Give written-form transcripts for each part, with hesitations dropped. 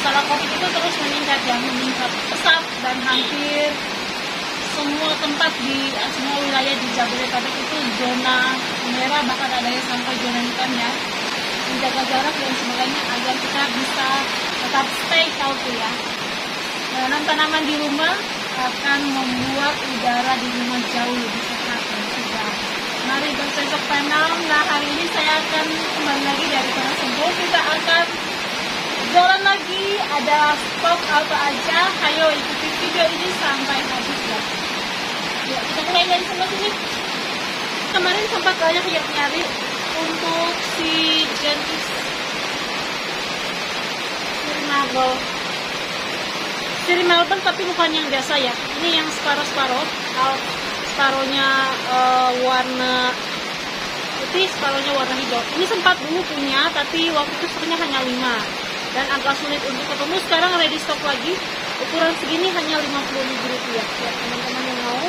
masalah COVID itu terus meningkat ya, meningkat pesat, dan hampir semua tempat di semua wilayah di Jabodetabek itu zona merah, bahkan ada yang sampai zona hitam ya. Menjaga jarak dan sebagainya agar kita bisa tetap stay healthy ya. Tanaman di rumah akan membuat udara di rumah jauh lebih sehat dan segar. Mari bercocok tanam. Nah, hari ini saya akan kembali lagi dari Tanah Sembul. Kita akan jalan lagi, ada stok apa aja. Ayo ikuti video ini sampai habis ya. Ya, kita mulai dari sebelah sini. Kemarin sempat banyak yang nyari untuk si Gentis Siri Melbourne, tapi bukan yang biasa ya. Ini yang separuh-separuh. Separuhnya warna putih, separuhnya warna hijau. Ini sempat dulu punya, tapi waktu itu stoknya hanya 5 dan agak sulit untuk ketemu. Sekarang ready stock lagi. Ukuran segini hanya Rp50.000 ya. Teman-teman yang mau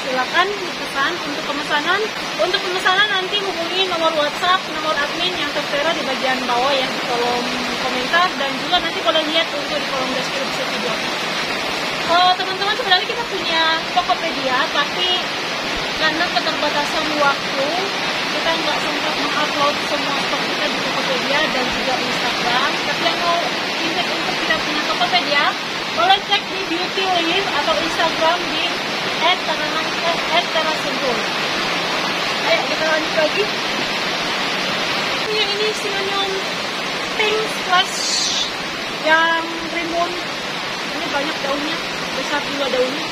silakan dipesan untuk pemesanan. Untuk pemesanan nanti hubungi nomor WhatsApp, nomor admin yang tertera di bagian bawah ya, di kolom komentar, dan juga nanti boleh lihat untuk di kolom deskripsi video. Teman-teman, sebenarnya kita punya Tokopedia, tapi karena keterbatasan waktu kita nggak sempat mengupload semua stok kita di Tokopedia dan juga Instagram. Tapi yang mau visit untuk kita punya Tokopedia, boleh cek di Beauty Leaf atau Instagram di @tanahsembul. Ayo kita lanjut lagi. Ini Syngonium Pink Splash yang rimbun. Ini banyak daunnya, besar juga daunnya.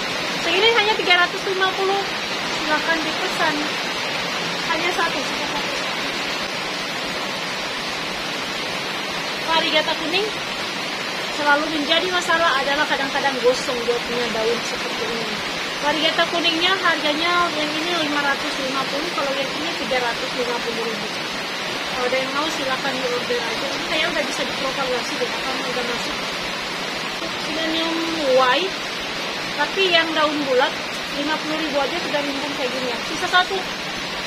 Segini hanya 350. Silahkan dipesan. Hanya satu. Varigata kuning selalu menjadi masalah adalah kadang-kadang gosong dia punya daun seperti ini. Varigata kuningnya harganya yang ini 550, kalau yang ini 350.000. Kalau ada yang mau silakan di order aja. Ini saya udah bisa dipropagasi deh, karena udah masuk. Syngonium white, tapi yang daun bulat 50.000 aja sudah rimbun kayak gini ya. Sisa satu.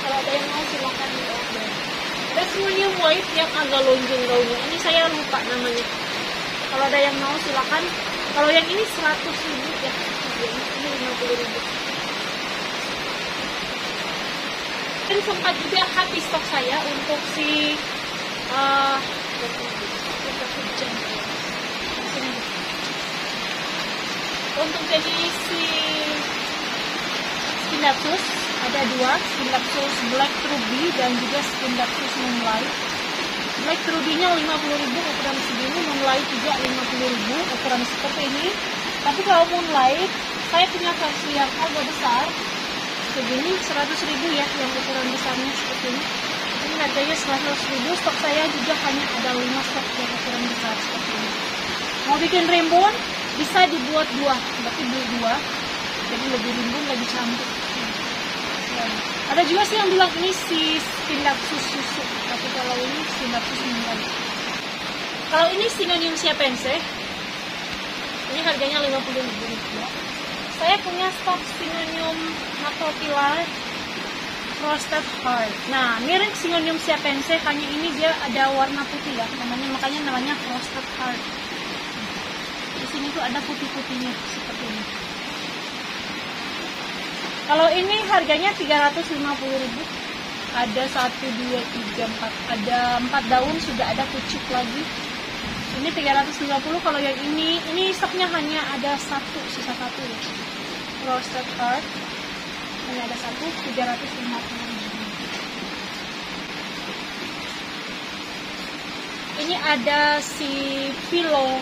Kalau ada yang mau silakan di order. Ada Syngonium white yang agak lonjong daunnya. Ini saya lupa namanya. Kalau ada yang mau silakan. Kalau yang ini 100.000 ya. Ini 50.000. Dan sempat juga habis stok saya untuk si untuk jenis si Spindapsus ada 2, Spindapsus Black Ruby dan juga Spindapsus Moonlight. Black Ruby-nya 50.000 ukuran segini, Moonlight juga 50.000 ukuran seperti ini. Tapi kalau Moonlight, saya punya versi yang agak besar, segini 100.000 ya, yang ukuran besarnya seperti ini. Ini harganya 100.000. Stok saya juga hanya ada 5 stok yang ukuran besar seperti ini. Mau bikin rimbun, bisa dibuat 2, berarti beli 2, jadi lebih rimbun, lebih cantik. Ada juga sih yang bilang ini si Spindapsus susu, tapi kalau ini Spindapsus Moonlight. Kalau ini Syngonium Siapense, ini harganya 50.000 rupiah. Saya punya stok Syngonium Macrophylla Frosted Heart. Nah, mirip Syngonium Siapense, hanya ini dia ada warna putih ya, makanya namanya Frosted Heart. Di sini tuh ada putih-putihnya seperti ini. Kalau ini harganya 350.000. Ada 1, 2, 3, 4. Ada 4 daun, sudah ada pucuk lagi. Ini 350. Kalau yang ini stoknya hanya ada 1, sisa 1 ya. Roasted Heart. Hanya ada 1, 350.000. Ini ada si Philo.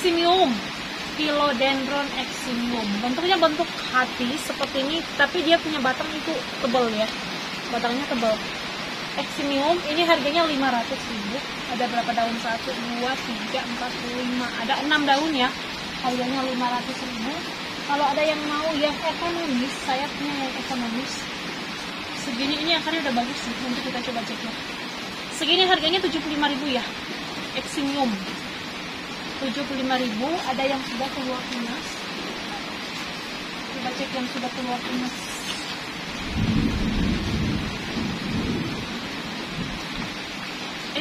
Eximium, Philodendron eximium. Bentuknya bentuk hati seperti ini, tapi dia punya batang itu tebal ya. Batangnya tebal. Eximium ini harganya 500.000. Ada berapa daun? 1, 2, 3, 4, 5. Ada 6 daun ya. Harganya 500.000. Kalau ada yang mau yang ekonomis, saya punya yang ekonomis. Segini ini akarnya udah bagus sih. Nanti kita coba cek ya. Segini harganya 75.000 ya. Eximium 75.000. Ada yang sudah keluar tunas. Coba cek yang sudah keluar tunas.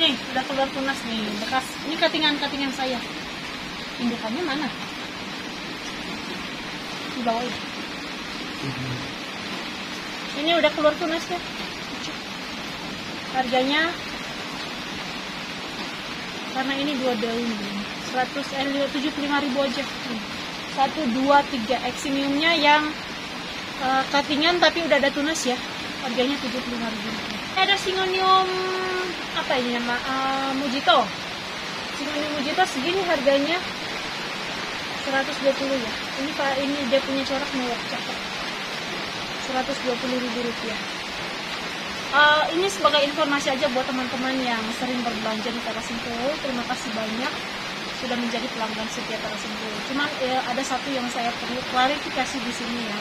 nih, udah keluar tunas nih, bekas. Ini cuttingan saya. Indukannya mana? Di bawah ya. Ini udah keluar tunasnya. Harganya karena ini 2 daun 75.000 aja. 1, 2, 3 eximiumnya yang cuttingan tapi udah ada tunas ya. Harganya 75.000. Ada Syngonium apa ini nama? Mujito. Syngonium Mujito segini harganya 120 ya. Ini dia punya corak mewah cakep. 120.000 rupiah. Ini sebagai informasi aja buat teman-teman yang sering berbelanja di Tara Sentul. Terima kasih banyak sudah menjadi pelanggan setia Tara Sentul. Cuman ada satu yang saya perlu klarifikasi di sini ya.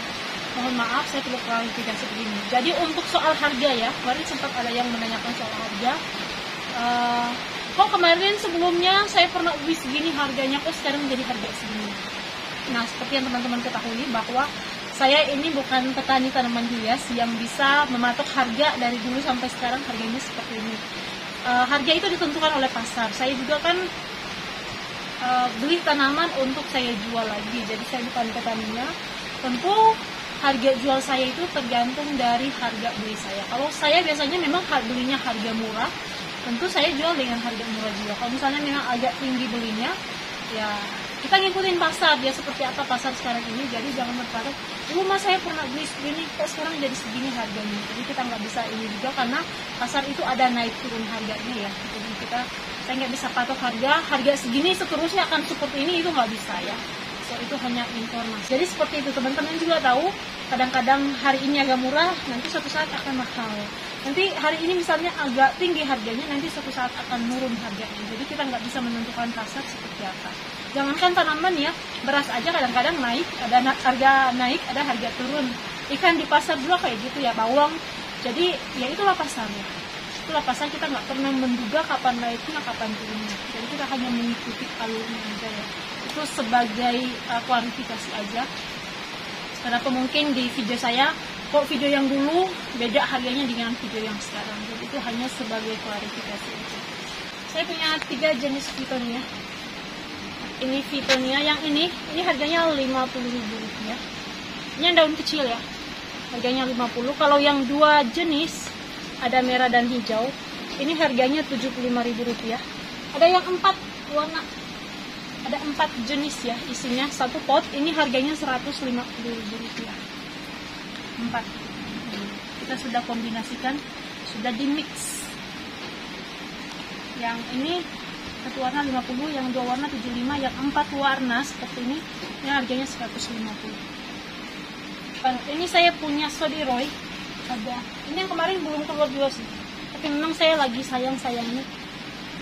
Mohon maaf, saya perlu klarifikasi begini. Jadi untuk soal harga ya, kemarin sempat ada yang menanyakan soal harga. Kok kemarin sebelumnya saya pernah beli segini harganya, kok sekarang jadi harga segini? Nah, seperti yang teman-teman ketahui bahwa saya ini bukan petani tanaman hias yang bisa mematok harga dari dulu sampai sekarang harganya seperti ini. Harga itu ditentukan oleh pasar. Saya juga kan beli tanaman untuk saya jual lagi. Jadi saya bukan petaninya. Tentu harga jual saya itu tergantung dari harga beli saya. Kalau saya biasanya memang belinya harga murah, tentu saya jual dengan harga murah juga. Kalau misalnya memang agak tinggi belinya, ya kita ngikutin pasar dia seperti apa pasar sekarang ini. Jadi jangan berkata, mas saya pernah beli segini kok sekarang jadi segini harganya. Jadi kita nggak bisa ini juga karena pasar itu ada naik turun harganya ya. Jadi saya nggak bisa patok harga segini seterusnya akan seperti ini, itu nggak bisa ya. So itu hanya informasi. Jadi seperti itu, teman-teman juga tahu kadang-kadang hari ini agak murah, nanti suatu saat akan mahal. Nanti hari ini misalnya agak tinggi harganya, nanti suatu saat akan nurun harganya. Jadi kita nggak bisa menentukan pasar seperti apa. Jangankan tanaman ya, beras aja kadang-kadang naik, ada harga naik, ada harga turun. Ikan di pasar juga kayak gitu ya, bawang. Jadi ya itulah pasarnya. Itulah pasar, kita nggak pernah menduga kapan naiknya, kapan turunnya. Jadi kita hanya mengikuti alurnya aja ya. Itu sebagai klarifikasi aja. Karena mungkin di video saya, kok video yang dulu beda harganya dengan video yang sekarang. Jadi itu hanya sebagai klarifikasi aja. Saya punya 3 jenis Vitonia. Ini Vitonia, yang ini harganya 50.000 rupiah. Ini yang daun kecil ya, harganya 50. Kalau yang 2 jenis, ada merah dan hijau, ini harganya 75.000 rupiah. Ada yang 4 warna, ada 4 jenis ya isinya, satu pot. Ini harganya 150.000 rupiah. 4. Kita sudah kombinasikan, sudah di mix. Yang ini satu warna 50, yang 2 warna 75, yang 4 warna seperti ini harganya 150. Ini saya punya Sodiroy, ada. Ini yang kemarin belum keluar juga sih, tapi memang saya lagi sayang-sayangnya,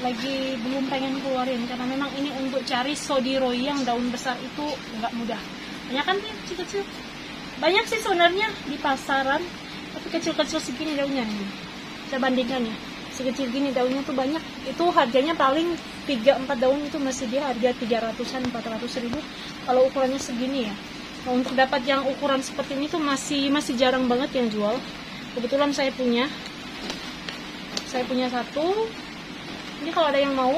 lagi belum pengen keluarin karena memang ini untuk cari Sodiroy yang daun besar itu nggak mudah. Banyak kan kecil-kecil, banyak sih sebenarnya di pasaran, tapi kecil-kecil segini daunnya nih. Saya bandingkan ya, sekecil gini daunnya tuh banyak. Itu harganya paling 3-4 daun itu masih dia harga 300-an, 400.000 kalau ukurannya segini ya. Nah, untuk dapat yang ukuran seperti ini tuh masih jarang banget yang jual. Kebetulan saya punya satu. Ini kalau ada yang mau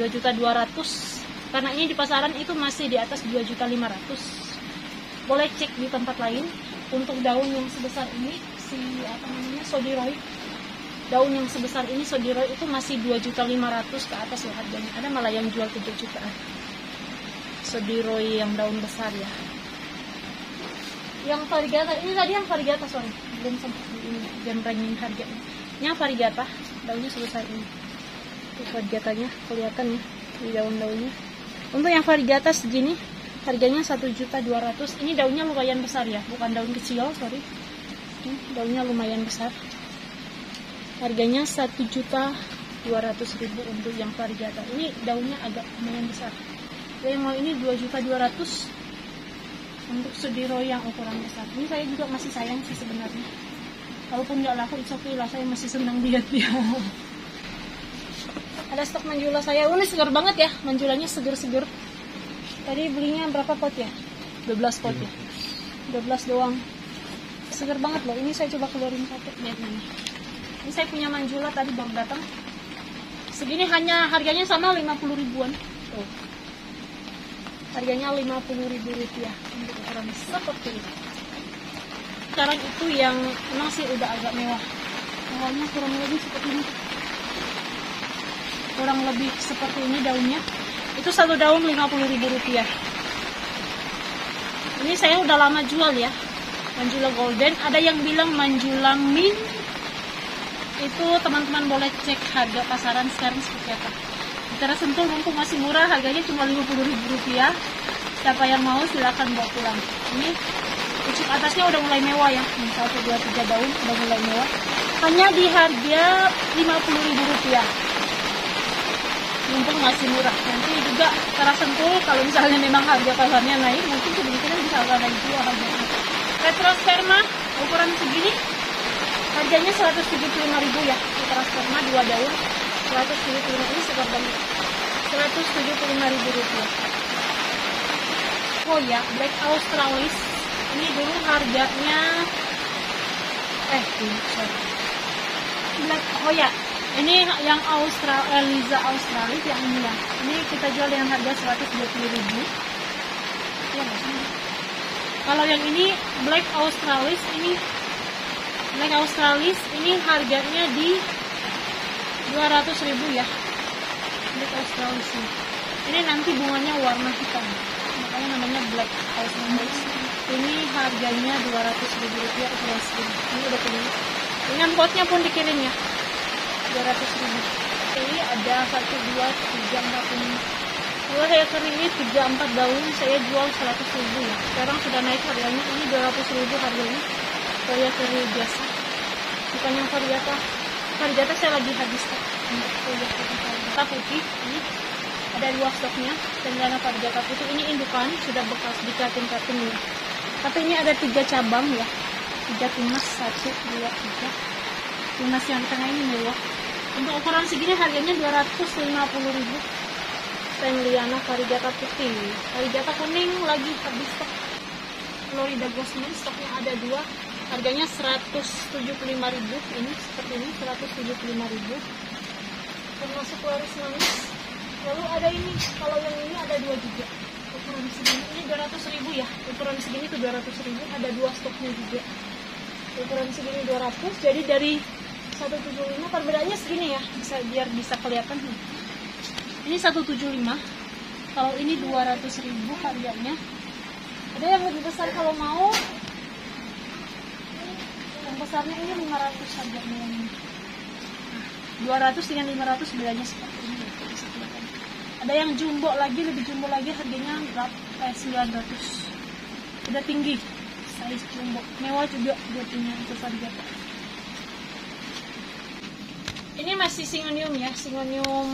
2.200.000, karena ini di pasaran itu masih di atas 2.500.000. Boleh cek di tempat lain. Untuk daun yang sebesar ini Sodiroy, daun yang sebesar ini Sodiroy itu masih 2.500.000 ke atas ya harganya. Ada malah yang jual 3 jutaan. Sodiroy yang daun besar ya. Yang variegata ini tadi yang variegata, sorry, belum sempat ini genrengin harganya. Yang variegata daunnya sebesar ini. Itu variegatanya kelihatan ya di daun-daunnya. Untuk yang variegata segini harganya 1.200.000. Ini daunnya lumayan besar ya, bukan daun kecil, sorry. Ini daunnya lumayan besar. Harganya 1.200.000 untuk yang variegata. Ini daunnya agak lumayan besar. Yang mau ini 2.200.000 untuk Sodiroy yang ukuran besar. Ini saya juga masih sayang sih sebenarnya. Walaupun nggak laku, it's okay lah. Saya masih senang lihat dia. Ada stok manjula saya. Ini segar banget ya. Manjulanya seger-seger. Tadi belinya berapa pot ya? 12 pot ya. 12 doang. Segar banget loh. Ini saya coba keluarin satu. Lihat ini. Ini saya punya manjula tadi baru datang. segini hanya harganya sama 50 ribuan. Tuh. Harganya 50.000 rupiah untuk ukuran seperti ini. Sekarang itu yang memang sih udah agak mewah. Mewahnya kurang lebih seperti ini. Kurang lebih seperti ini daunnya. Itu satu daun 50.000 rupiah. Ini saya udah lama jual ya. Manjula Golden. Ada yang bilang Manjula Mint. Itu teman-teman boleh cek harga pasaran sekarang seperti apa. Bicara Sentul mumpung masih murah, harganya cuma 50.000 rupiah. Siapa yang mau silahkan bawa pulang. Ini pucuk atasnya udah mulai mewah ya. 1, 2, 3 daun udah mulai mewah. Hanya di harga 50.000 rupiah. Mumpung masih murah. Nanti juga Bicara Sentul kalau misalnya memang harga pasarnya naik, mungkin kemungkinan bisa naik juga harganya. Petrosperma ukuran segini harganya 175.000 ya. Petrosperma 2 daun 175, ini segar banget. 175.000 rupiah. Oh ya, Black Australis ini dulu harganya Black, oh ya, ini yang Liza Australis yang ini ya. Ini kita jual dengan harga 120.000. Ya, kalau yang ini Black Australis ini harganya di 200.000 ya. Black Australis ini nanti bunganya warna hitam, makanya namanya Black Australis. Ini harganya 200.000 rupiah ukuran segini. Ini udah pilih. Dengan potnya pun dikirim ya. 200.000. Ini ada 1, 2, 3, 4 ini. Kalau saya kering ini 3, 4 daun saya jual 100.000 ya. Sekarang sudah naik harganya. Ini 200.000 harganya. Saya kering biasa. Bukan yang variata. Variata saya lagi habis kok. Variata putih ini ada 2 stoknya. Cendana variata putih ini indukan sudah bekas dikatin-katin ya. Tapi ini ada 3 cabang ya. 3 tunas, 1, 2, 3. Tunas yang tengah ini mewah. Untuk ukuran segini harganya 250.000. Tenliana variegata putih. Variegata kuning lagi habis stok. Florida Gosman stoknya ada 2. Harganya 175.000. Ini seperti ini 175.000. Termasuk laris manis. Lalu ada ini, kalau yang ini ada 2 juga. Ukuran segini ini 200.000 ya. Ukuran segini tuh 200.000. Ada 2 stoknya juga. Ukuran segini 200. Jadi dari 175 perbedaannya segini ya, biar bisa kelihatan nih. Ini 175. Kalau ini 200.000 harganya. Ada yang lebih besar kalau mau. Yang besarnya ini 500 harganya ini. 200 dengan 500 bedanya seperti ini ya, bisa kelihatan. Ada yang jumbo lagi, lebih jumbo lagi harganya 900. Udah tinggi. Size jumbo. Mewah juga dia punya itu variegata. Ini masih Syngonium ya, Syngonium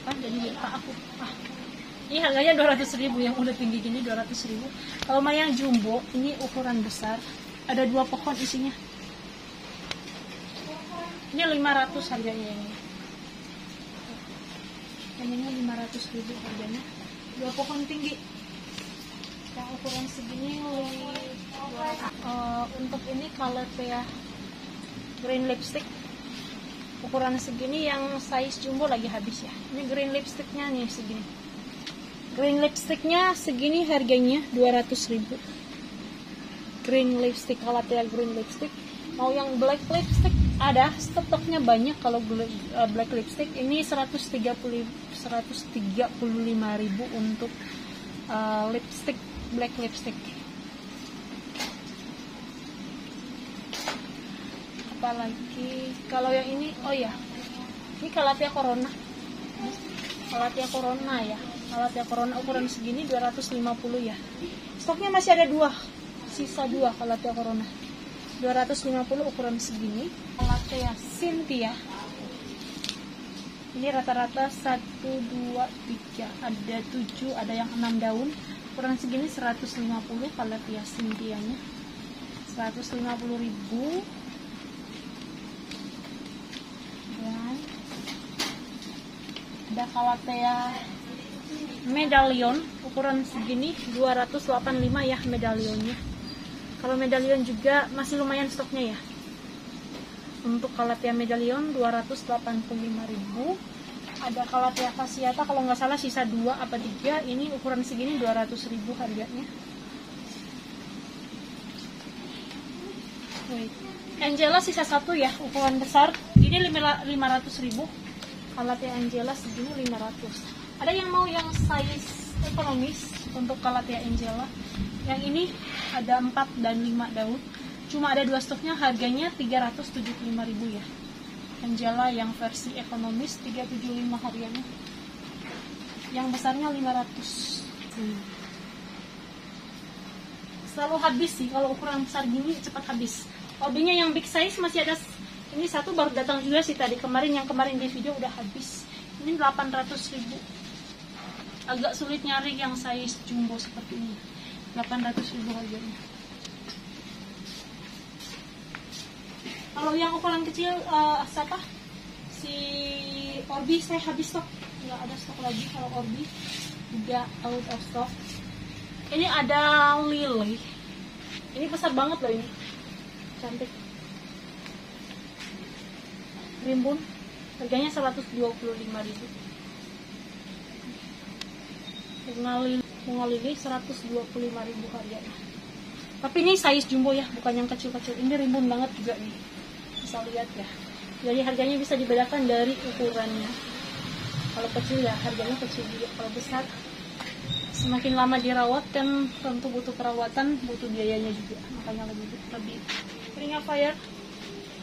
apa jadi lupa aku. Ini harganya 200.000 yang udah tinggi gini 200.000. Kalau mau yang jumbo ini ukuran besar, ada 2 pohon isinya. Ini 500 harganya ini. Ini 500.000 harganya. 2 pohon tinggi. Yang ukuran segini untuk ini Calathea green lipstick ukuran segini yang size jumbo lagi habis ya. Ini green lipsticknya nih segini. Green lipsticknya segini harganya 200.000. Green lipstick, Calathea green lipstick. Mau yang black lipstick ada, stoknya banyak. Kalau black lipstick ini 135.000 untuk lipstick, black lipstick. Apalagi kalau yang ini, oh ya, ini Calathea Corona. Calathea Corona ya. Calathea Corona ukuran segini 250 ya. Stoknya masih ada 2, sisa 2 Calathea Corona. 250 ukuran segini. Calathea Cynthia. Ini rata-rata 1, 2, 3, ada 7, ada yang 6 daun. Ukuran segini 150 Calathea Cynthia-nya. 150.000. Ada Calathea Medallion ukuran segini 285 ya medallionnya. Kalau medallion juga masih lumayan stoknya ya. Untuk Calathea medallion 285.000. Ada Calathea fasciata kalau nggak salah sisa 2 apa 3, ini ukuran segini 200.000 harganya. Wait. Angela sisa 1 ya, ukuran besar. Ini 500.000. Calathea Angela segini 500. Ada yang mau yang size ekonomis untuk Calathea Angela. Yang ini ada 4 dan 5 daun. Cuma ada 2 stoknya, harganya 375.000 ya. Angela yang versi ekonomis 375 harganya. Yang besarnya 500. Selalu habis sih kalau ukuran besar gini, cepat habis. Orbinya yang big size masih ada, ini satu baru datang juga sih tadi. Yang kemarin di video udah habis. Ini 800.000. Agak sulit nyari yang size jumbo seperti ini. 800.000 harganya. Kalau yang ukuran kecil siapa? Si Orbi saya habis stok. Nggak ada stok lagi kalau Orbi. Juga out of stock. Ini ada lily. Ini besar banget loh ini. Cantik. Rimbun. Harganya 125.000. Bunga lili 125.000 harganya. Tapi ini size jumbo ya, bukan yang kecil-kecil. Ini rimbun banget juga nih. Bisa lihat ya. Jadi harganya bisa dibedakan dari ukurannya. Kalau kecil ya harganya kecil juga. Kalau besar semakin lama dirawat kan tentu butuh perawatan, butuh biayanya juga. Makanya lebih. Ring of Fire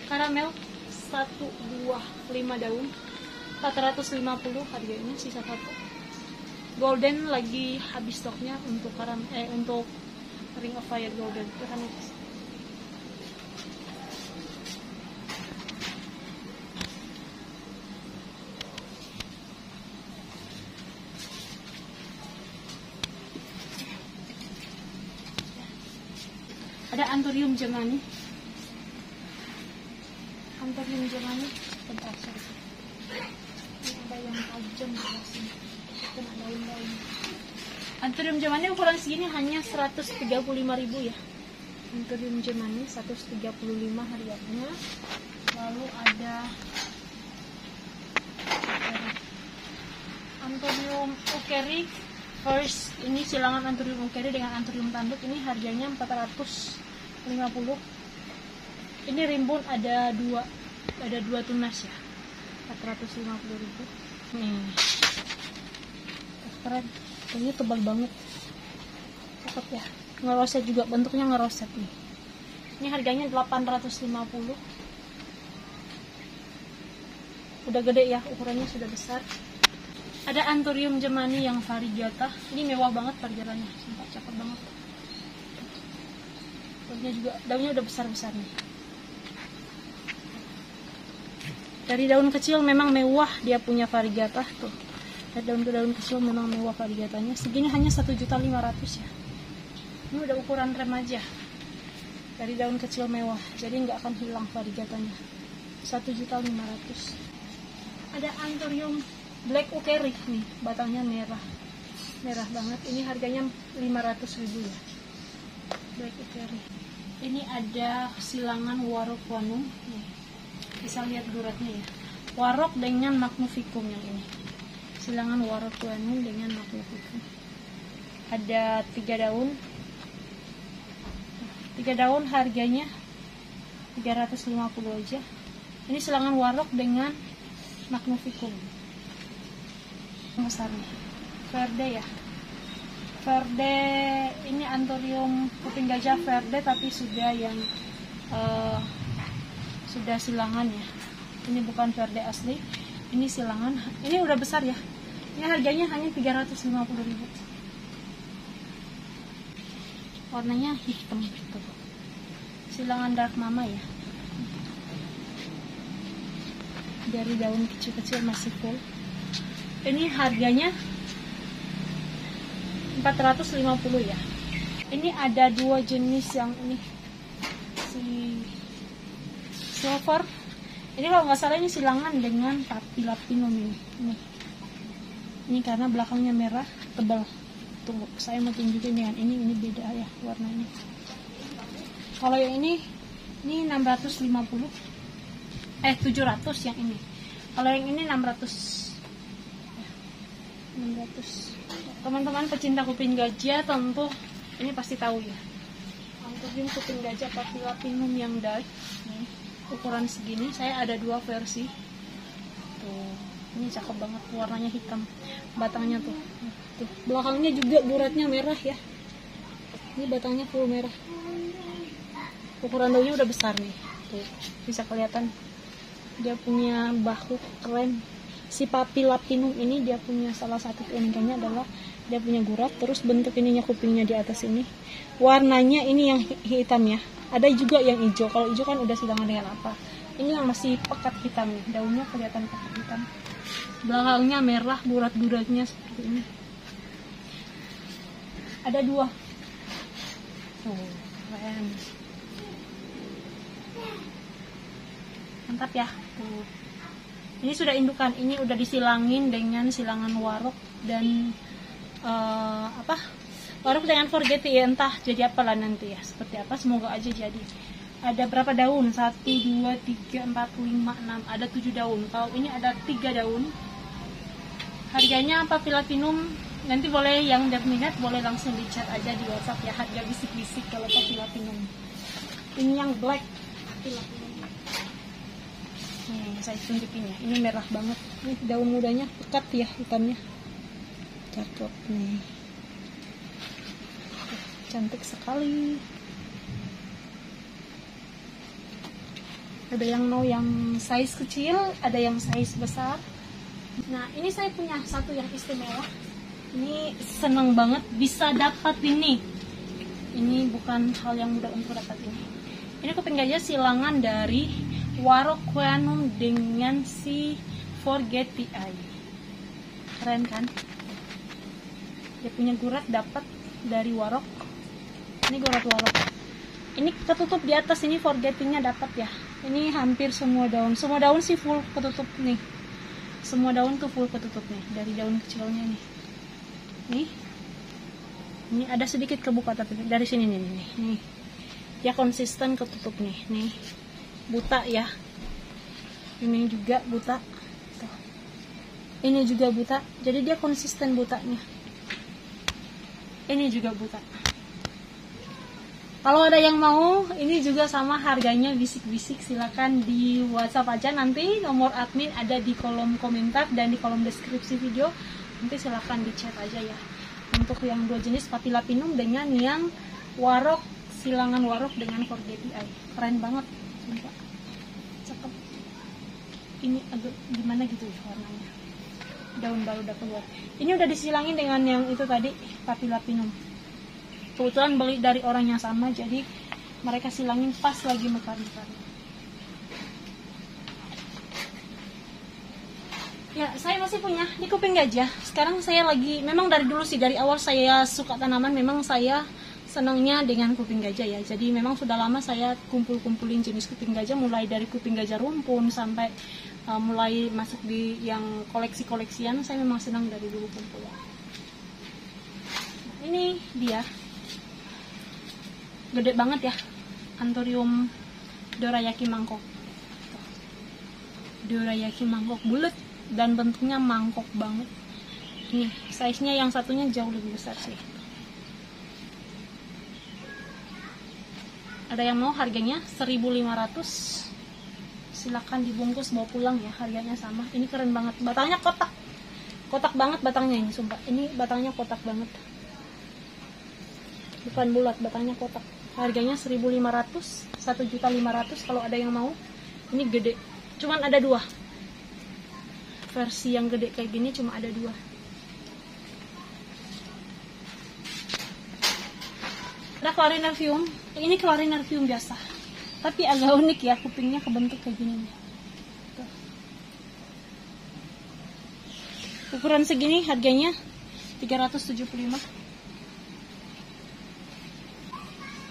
karamel 1, 2, 5 daun 450 harganya, sisa 1. Golden lagi habis stoknya untuk untuk Ring of Fire Golden. Ada Anthurium Gemani. Anthurium Gemani. Bentar, sorry. Ini ada yang tajam di sini. Kena daun-daun. Anthurium Gemani ukuran segini hanya 135.000 ya. Anthurium Gemani 135 harganya. Lalu ada Anthurium Ukeri first. Ini silangan Anthurium Ukeri dengan Anthurium tanduk. Ini harganya 450. Ini rimbun ada 2 tunas ya. 450.000. Nih. Keren. Ini tebal banget. Cakep ya. Ngeroset juga, bentuknya ngeroset nih. Ini harganya 850. Udah gede ya, ukurannya sudah besar. Ada Anthurium Gemani yang variegata. Ini mewah banget perjalanannya. Sumpah cakep banget. Daunnya udah besar-besar nih. Dari daun kecil memang mewah dia punya variegata tuh. Dari daun kecil memang mewah variegatanya. Segini hanya 1.500.000 ya. Ini udah ukuran remaja. Dari daun kecil mewah, jadi nggak akan hilang variegatanya. 1.500.000. Ada Anthurium Black Ukeri nih, batangnya merah banget. Ini harganya 500.000 ya. Black Ukeri. Ini ada silangan Warok Wanum nih. Bisa lihat duratnya ya. Warok dengan Magnificum yang ini. Silangan Warok Wanum dengan Magnificum. Ada 3 daun. 3 daun harganya 350 aja. Ini silangan Warok dengan Magnificum. Besar nih. Verde ya. Verde ini Anthurium kuping gajah verde tapi sudah yang sudah silangan ya. Ini bukan verde asli. Ini silangan. Ini udah besar ya. Ini harganya hanya 350.000. Warnanya hitam gitu. Silangan Dark Mama ya. Dari daun kecil-kecil masih full. Ini harganya 450 ya. Ini ada 2 jenis yang ini. Si silver. Ini kalau nggak salah ini silangan dengan Papilapinum ini. Ini karena belakangnya merah, tebal. Tunggu, saya mau tunjukin dengan ini beda ya warnanya. Kalau yang ini 650. 700 yang ini. Kalau yang ini 600. 600. Teman-teman pecinta kuping gajah tentu ini pasti tahu ya. Anthurium kuping gajah papilapinum yang dark. Nih, ukuran segini. Saya ada 2 versi. Tuh, ini cakep banget, warnanya hitam. Batangnya tuh. Tuh, belakangnya juga buratnya merah ya. Ini batangnya full merah. Ukuran daunnya udah besar nih. Tuh, bisa kelihatan. Dia punya bahu keren. Si papilapinum ini dia punya salah satu keunikannya adalah dia punya gurat, terus bentuk ininya kupingnya di atas ini. Warnanya ini yang hitam ya. Ada juga yang hijau. Kalau hijau kan udah silangan dengan apa. Ini yang masih pekat hitam nih. Daunnya kelihatan pekat hitam. Belakangnya merah, gurat-guratnya seperti ini. Ada 2. Tuh, keren. Mantap ya. Tuh. Ini sudah indukan, ini udah disilangin dengan silangan warok dan warok dengan forgeti ya, entah jadi apalah nanti ya, seperti apa, semoga aja jadi. Ada berapa daun? 1, 2, 3, 4, 5, 6, ada 7 daun. Kalau ini ada 3 daun. Harganya papilapinum, nanti boleh yang udah minat boleh langsung di chat aja di WhatsApp ya, harga bisik-bisik kalau papilapinum. Ini yang black papilapinum. Nih, saya tunjukin ya. Ini merah banget. Nih, daun mudanya pekat ya hitamnya. Cakep nih. Cantik sekali. Ada yang mau yang size kecil, ada yang size besar. Nah, ini saya punya satu yang istimewa. Ini seneng banget bisa dapat ini. Ini bukan hal yang mudah untuk dapat ini. Ini kuping gajah silangan dari Waroquanum dengan si Forgetii. Keren kan? Dia punya gurat dapat dari warok. Ini gurat warok. Ini ketutup di atas, ini Forgetii-nya dapat ya. Ini hampir semua daun. Semua daun sih full ketutup nih. Semua daun tuh full ketutup nih, dari daun kecilnya nih. Nih. Ini ada sedikit kebuka tapi dari sini nih. Nih. Dia konsisten ketutup nih. Nih. Buta ya, ini juga buta. Tuh. Ini juga buta, jadi dia konsisten butanya. Ini juga buta. Kalau ada yang mau, ini juga sama harganya bisik-bisik, silakan di WhatsApp aja, nanti nomor admin ada di kolom komentar dan di kolom deskripsi video, nanti silakan di chat aja ya. Untuk yang 2 jenis papilapinum dengan yang warok, silangan warok dengan Forgetii, keren banget. Cakep. Ini agak gimana gitu ya warnanya. Daun baru udah keluar. Ini udah disilangin dengan yang itu tadi, papilapinum. Kebetulan beli dari orang yang sama, jadi mereka silangin pas lagi mekar-mekar. Ya, saya masih punya di kuping gajah. Sekarang saya lagi, memang dari dulu sih, dari awal saya suka tanaman, memang saya senangnya dengan kuping gajah ya. Jadi memang sudah lama saya kumpul-kumpulin jenis kuping gajah, mulai dari kuping gajah rumpun sampai mulai masuk di yang koleksi-koleksian. Saya memang senang dari dulu kumpul ya. Nah, ini dia. Gede banget ya. Anthurium dorayaki mangkok. Dorayaki mangkok bulat dan bentuknya mangkok banget. Nih, size-nya yang satunya jauh lebih besar sih. Ada yang mau harganya 1.500, silakan dibungkus bawa pulang ya, harganya sama. Ini keren banget, batangnya kotak banget batangnya ini, sumpah. Ini batangnya kotak banget, bukan bulat, batangnya kotak. Harganya 1.500, 1.500.000 kalau ada yang mau. Ini gede, cuman ada 2 versi yang gede kayak gini, cuma ada 2. Ada Clarinervium. Ini Clarinervium biasa, tapi agak unik ya, kupingnya kebentuk kayak gini nih. Tuh. Ukuran segini harganya 375.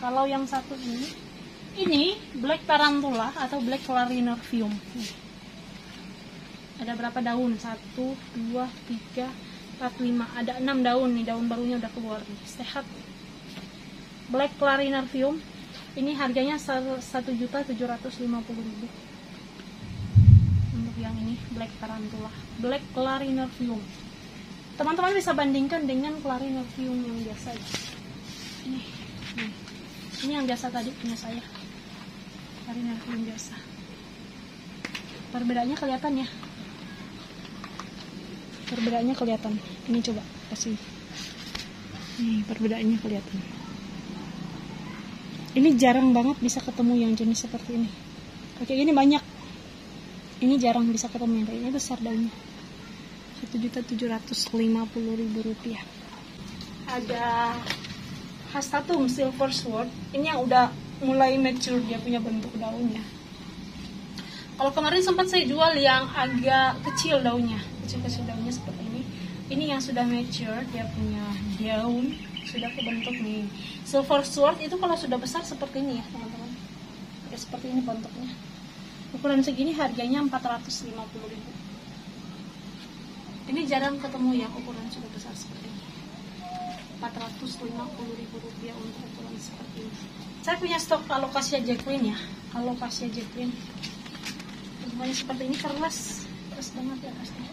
Kalau yang satu ini Black Tarantula atau Black Clarinervium. Ada berapa daun? 1, 2, 3, 4, 5. Ada 6 daun nih, daun barunya udah keluar nih. Sehat. Black Clarinervium ini harganya 1.750.000. yang ini Black Tarantula, Black Clarinervium. Teman-teman bisa bandingkan dengan Clarinervium yang biasa ya. Ini yang biasa tadi punya saya, Clarinervium biasa. Perbedaannya kelihatan ya, perbedaannya kelihatan. Ini coba kasih, nih perbedaannya kelihatan. Ini jarang banget bisa ketemu yang jenis seperti ini. Oke, ini banyak. Ini jarang bisa ketemu yang kayak ini, besar daunnya. Rp1.750.000. Ada Hastatum Silver Sword. Ini yang udah mulai mature, dia punya bentuk daunnya. Kalau kemarin sempat saya jual yang agak kecil daunnya, kecil-kecil daunnya seperti ini. Ini yang sudah mature, dia punya daun sudah kebentuk nih. Silver Sword itu kalau sudah besar seperti ini ya teman-teman. Ya, seperti ini bentuknya. Ukuran segini harganya Rp450.000. Ini jarang ketemu yang ukuran sudah besar seperti ini. Rp450.000 untuk ukuran seperti ini. Saya punya stok Alocasia Jacqueline ya. Alocasia Jacqueline. Bentuknya seperti ini, keras banget ya rasanya.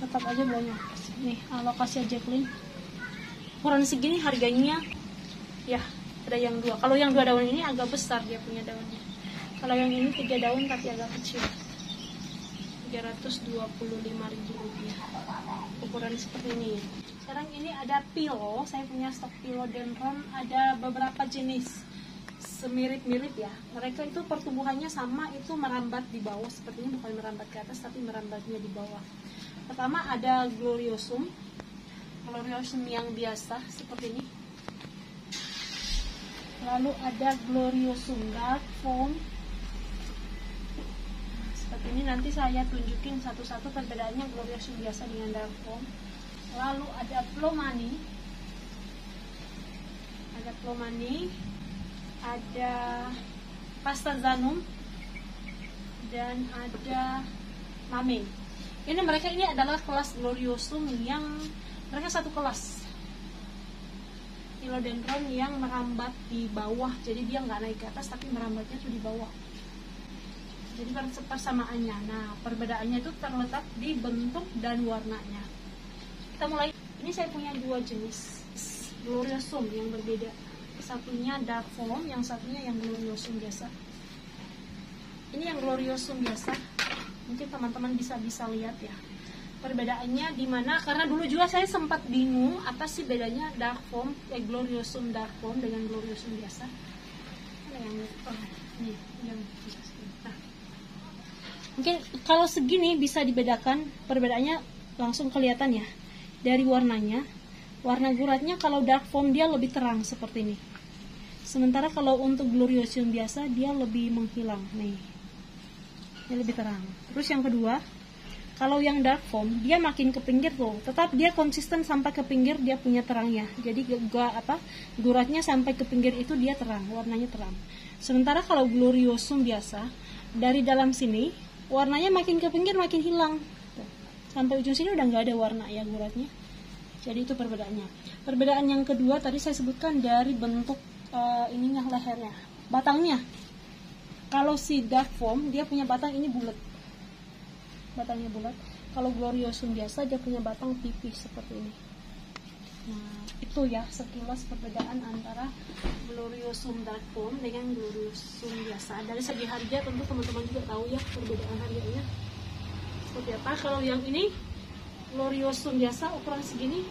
Tetap aja banyak. Nih Alocasia Jacqueline. Ukuran segini harganya ya, ada yang 2. Kalau yang 2 daun ini agak besar dia punya daunnya. Kalau yang ini 3 daun tapi agak kecil, Rp325.000. Ukuran seperti ini. Sekarang ini ada Philo, saya punya stok Philodendron, ada beberapa jenis semirip-mirip ya. Mereka itu pertumbuhannya sama, itu merambat di bawah seperti ini, bukan merambat ke atas tapi merambatnya di bawah. Pertama ada Gloriosum yang biasa seperti ini. Lalu ada Gloriosum Dark Foam. Seperti ini, nanti saya tunjukin satu-satu perbedaannya Gloriosum biasa dengan Dark Foam. Lalu ada Plomani. Ada Pastazanum dan ada Mame. Ini mereka ini adalah kelas Gloriosum yang mereka satu kelas. Philodendron yang merambat di bawah, jadi dia nggak naik ke atas tapi merambatnya tuh di bawah. Jadi persamaannya, nah perbedaannya itu terletak di bentuk dan warnanya. Kita mulai. Ini saya punya 2 jenis Gloriosum yang berbeda. Satunya Dark Foam, yang satunya yang Gloriosum biasa. Ini yang Gloriosum biasa. Mungkin teman-teman bisa lihat ya. Perbedaannya di mana? Karena dulu juga saya sempat bingung apa sih bedanya Dark Foam, Gloriosum Dark Foam dengan Gloriosum biasa. Nah, mungkin kalau segini bisa dibedakan, perbedaannya langsung kelihatan ya dari warnanya. Warna guratnya kalau Dark Foam dia lebih terang seperti ini. Sementara kalau untuk Gloriosum biasa dia lebih menghilang nih. Dia lebih terang. Terus yang kedua, kalau yang Dark Foam dia makin ke pinggir tuh, tetap dia konsisten sampai ke pinggir dia punya terangnya. Jadi guratnya sampai ke pinggir itu dia terang, warnanya terang. Sementara kalau Gloriosum biasa dari dalam sini warnanya makin ke pinggir makin hilang. Tuh. Sampai ujung sini udah nggak ada warna ya guratnya. Jadi itu perbedaannya. Perbedaan yang kedua tadi saya sebutkan dari bentuk ininya, lehernya, batangnya. Kalau si Dark Foam dia punya batang ini bulat. Batangnya bulat. Kalau Gloriosum biasa dia punya batang tipis seperti ini. Nah, itu ya sekilas perbedaan antara Gloriosum Dark Foam dengan Gloriosum biasa. Dari segi harga tentu teman-teman juga tahu ya perbedaan harganya seperti apa. Kalau yang ini Gloriosum biasa ukuran segini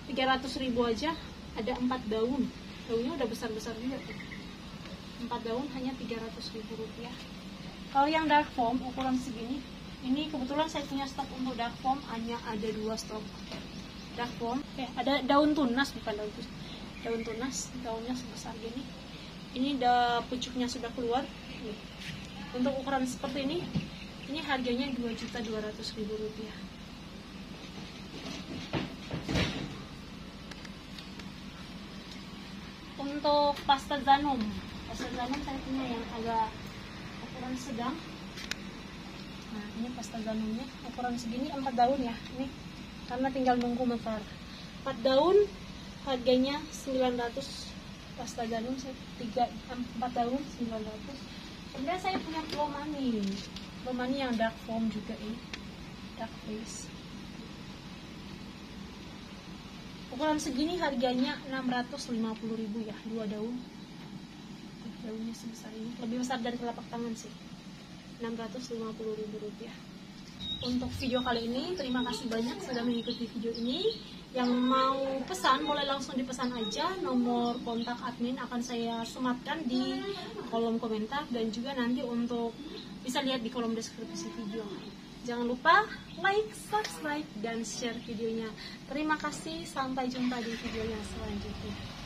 300.000 aja, ada 4 daun. Daunnya udah besar-besar juga tuh. 4 daun hanya Rp300.000. Kalau yang Dark Foam ukuran segini, ini kebetulan saya punya stok untuk Dark Foam, hanya ada 2 stok Dark Foam. Ada daun tunas, bukan daun tunas, daunnya sebesar gini. Ini pucuknya sudah keluar. Nih. Untuk ukuran seperti ini harganya Rp2.200.000. Untuk Pastazanum saya punya yang agak ukuran sedang. Nah, ini Pastazanumnya ukuran segini, 4 daun ya. Ini karena tinggal nunggu mekar. 4 daun harganya 900. Pastazanum 4 daun 900. Kemudian saya punya Plomani. Belum ini yang dark foam juga ini, dark face. Ukuran segini harganya 650.000 ya, 2 daun. Daunnya sebesar ini, lebih besar dari telapak tangan sih. 650.000 rupiah. Untuk video kali ini, terima kasih banyak sudah mengikuti video ini. Yang mau pesan boleh langsung dipesan aja. Nomor kontak admin akan saya sematkan di kolom komentar, dan juga nanti untuk bisa lihat di kolom deskripsi video. Jangan lupa like, subscribe, dan share videonya. Terima kasih, sampai jumpa di video yang selanjutnya.